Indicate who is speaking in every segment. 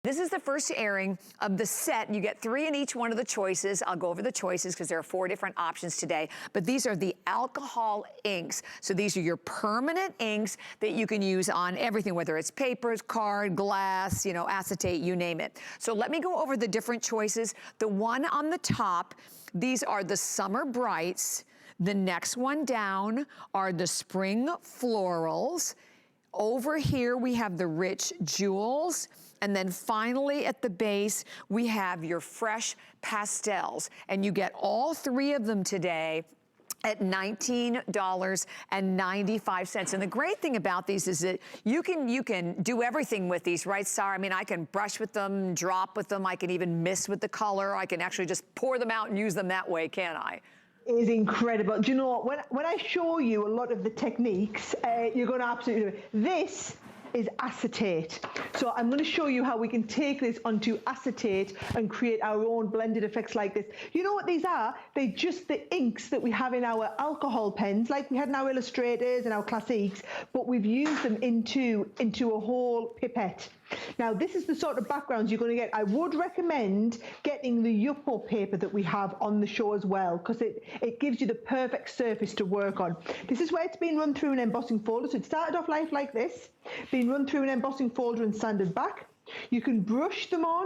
Speaker 1: This is the first airing of the set. You get 3 in each one of the choices. I'll go over the choices because there are 4 different options today. But these are the alcohol inks. So these are your permanent inks that you can use on everything, whether it's papers, card, glass, you know, acetate, you name it. So let me go over the different choices. The one on the top, these are the Summer Brights. The next one down are the Spring Florals. Over here, we have the Rich Jewels. And then finally at the base, we have your Fresh Pastels. And you get all 3 of them today at $19.95. And the great thing about these is that you can do everything with these, right, Sarah? I mean, I can brush with them, drop with them, I can even mist with the color. I can actually just pour them out and use them that way, can't I?
Speaker 2: Is incredible. Do you know what? When I show you a lot of the techniques, you're going to absolutely do it. This is acetate. So I'm going to show you how we can take this onto acetate and create our own blended effects like this. You know what these are? They're just the inks that we have in our alcohol pens, like we had in our illustrators and our classiques, but we've used them into a whole pipette. Now, this is the sort of backgrounds you're going to get. I would recommend getting the Yupo paper that we have on the show as well, because it gives you the perfect surface to work on. This is where it's been run through an embossing folder. So it started off life like this, been run through an embossing folder and sanded back. You can brush them on.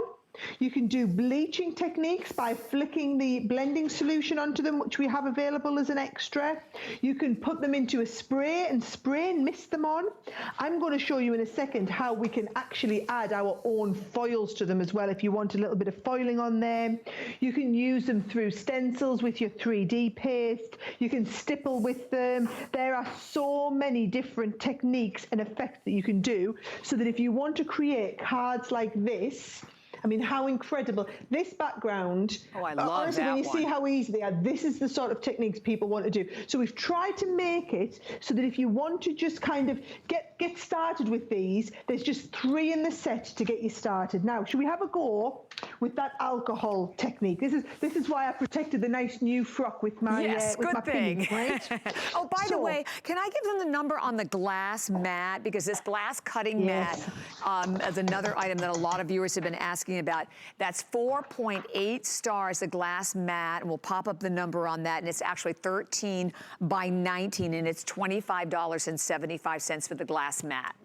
Speaker 2: You can do bleaching techniques by flicking the blending solution onto them, which we have available as an extra. You can put them into a spray and mist them on. I'm going to show you in a second how we can actually add our own foils to them as well if you want a little bit of foiling on them. You can use them through stencils with your 3D paste. You can stipple with them. There are so many different techniques and effects that you can do, so that if you want to create cards like this, I mean, how incredible. This background,
Speaker 1: oh, I love
Speaker 2: honestly,
Speaker 1: that
Speaker 2: when you see how easy they are, this is the sort of techniques people want to do. So we've tried to make it so that if you want to just kind of get started with these, there's just 3 in the set to get you started. Now, should we have a go with that alcohol technique? This is why I protected the nice new frock with my pins, right?
Speaker 1: Oh, by the way, can I give them the number on the glass mat? Because this glass cutting mat is another item that a lot of viewers have been asking about. That's 4.8 stars, the glass mat, and we'll pop up the number on that, and it's actually 13 by 19, and it's $25.75 for the glass mat.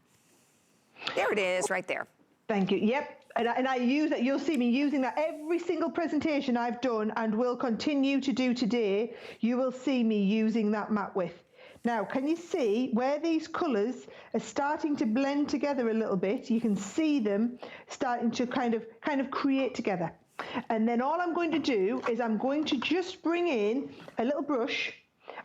Speaker 1: There it is, right there.
Speaker 2: Thank you. Yep. And I use that. You'll see me using that every single presentation I've done and will continue to do today. You will see me using that mat width. Now, can you see where these colours are starting to blend together a little bit? You can see them starting to kind of create together. And then all I'm going to do is I'm going to just bring in a little brush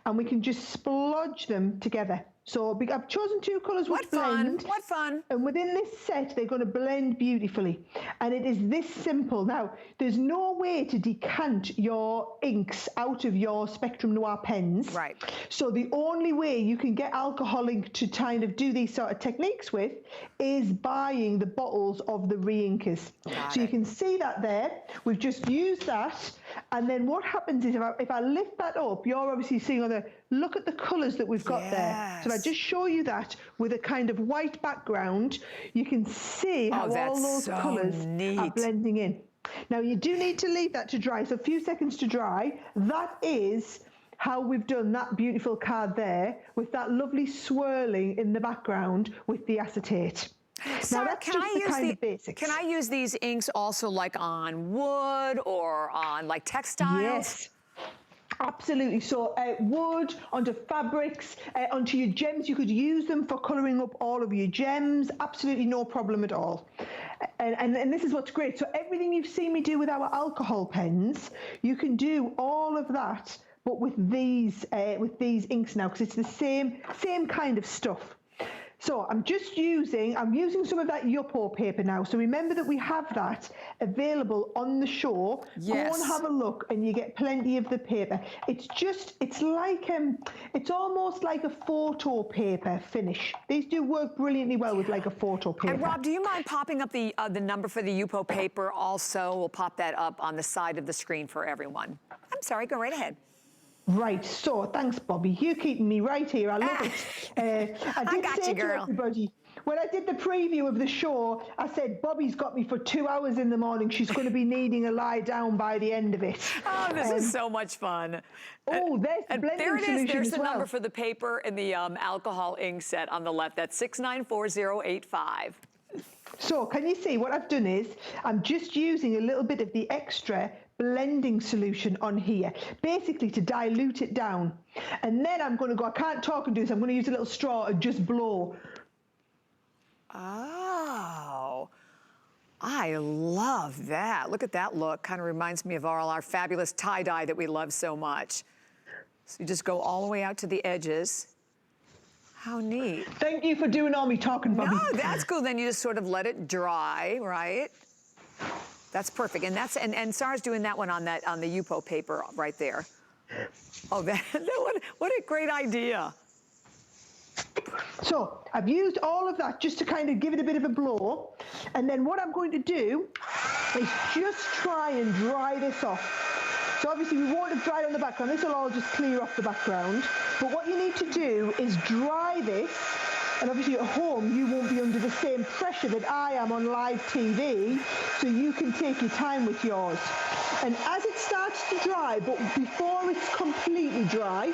Speaker 2: and we can just splodge them together. So I've chosen 2 colours which blend.
Speaker 1: What fun.
Speaker 2: And within this set, they're going to blend beautifully. And it is this simple. Now, there's no way to decant your inks out of your Spectrum Noir pens.
Speaker 1: Right.
Speaker 2: So the only way you can get alcohol ink to kind of do these sort of techniques with is buying the bottles of the re-inkers. So you can see that there. We've just used that. And then what happens is if I lift that up, you're obviously seeing on the, look at the colours that we've got there. So if I just show you that with a kind of white background, you can see how all those colours are blending in. Now you do need to leave that to dry, so a few seconds to dry. That is how we've done that beautiful card there with that lovely swirling in the background with the acetate.
Speaker 1: Sarah, now, can I use these inks also like on wood or on like textiles?
Speaker 2: Yes. Absolutely. So wood, onto fabrics, onto your gems. You could use them for colouring up all of your gems. Absolutely no problem at all. And this is what's great. So everything you've seen me do with our alcohol pens, you can do all of that, but with these inks now, because it's the same kind of stuff. So I'm using some of that Yupo paper now. So remember that we have that available on the show.
Speaker 1: Yes.
Speaker 2: Go and have a look and you get plenty of the paper. It's almost like a photo paper finish. These do work brilliantly well with like a photo paper.
Speaker 1: And Rob, do you mind popping up the number for the Yupo paper also? We'll pop that up on the side of the screen for everyone. I'm sorry, go right ahead.
Speaker 2: Right, so thanks, Bobby. You're keeping me right here. I love it. I got you, girl. Everybody, When I did the preview of the show, I said, Bobby's got me for 2 hours in the morning. She's going to be needing a lie down by the end of it.
Speaker 1: Oh, this is so much fun.
Speaker 2: Oh, there's the blending
Speaker 1: there it is.
Speaker 2: solution
Speaker 1: There's
Speaker 2: as
Speaker 1: the
Speaker 2: well.
Speaker 1: number for the paper and the alcohol ink set on the left. That's 694085.
Speaker 2: So can you see what I've done is I'm just using a little bit of the extra blending solution on here, basically to dilute it down. And then I'm going to go, I can't talk and do this, I'm going to use a little straw and just blow.
Speaker 1: Oh, I love that. Look at that look. Kind of reminds me of all our fabulous tie-dye that we love so much. So you just go all the way out to the edges. How neat.
Speaker 2: Thank you for doing all me talking, Bobby.
Speaker 1: No, that's cool. Then you just sort of let it dry, right? That's perfect. And that's and Sarah's doing that one on the Yupo paper right there. Oh, what a great idea.
Speaker 2: So I've used all of that just to kind of give it a bit of a blow. And then what I'm going to do is just try and dry this off. So obviously we won't have dried on the background. This will all just clear off the background. But what you need to do is dry this. And obviously at home, you won't be under the same pressure that I am on live TV. So you can take your time with yours. And as it starts to dry, but before it's completely dry,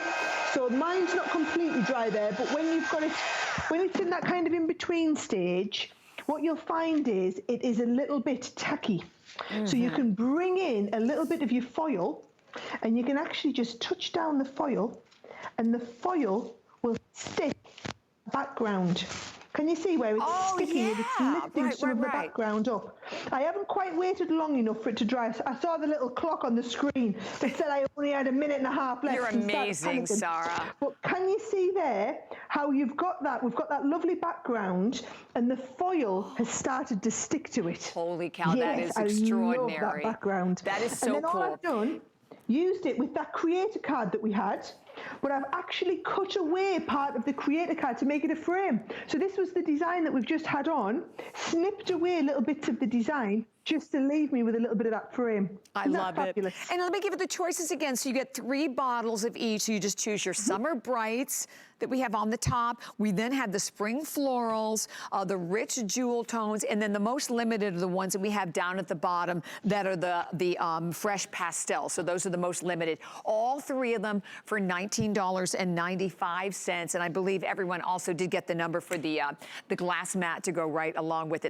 Speaker 2: so mine's not completely dry there, but when you've got it, when it's in that kind of in-between stage, what you'll find is it is a little bit tacky. So you can bring in a little bit of your foil and you can actually just touch down the foil and the foil will stick background. Can you see where it's sticking and it's lifting some of the background up? I haven't quite waited long enough for it to dry. I saw the little clock on the screen that said I only had a minute and a half left.
Speaker 1: You're amazing, Sarah.
Speaker 2: But can you see there how you've got that? We've got that lovely background and the foil has started to stick to it.
Speaker 1: Holy cow, that is extraordinary.
Speaker 2: I love that background.
Speaker 1: That is so cool.
Speaker 2: And then all I've done, used it with that creator card that we had, but I've actually cut away part of the creator card to make it a frame. So this was the design that we've just had on, snipped away little bits of the design just to leave me with a little bit of that frame.
Speaker 1: I love it. And let me give you the choices again. So you get 3 bottles of each. So you just choose your Summer Brights that we have on the top. We then have the Spring Florals, the rich jewel tones, and then the most limited are the ones that we have down at the bottom that are the fresh pastel. So those are the most limited. All 3 of them for $19.95. And I believe everyone also did get the number for the glass mat to go right along with it.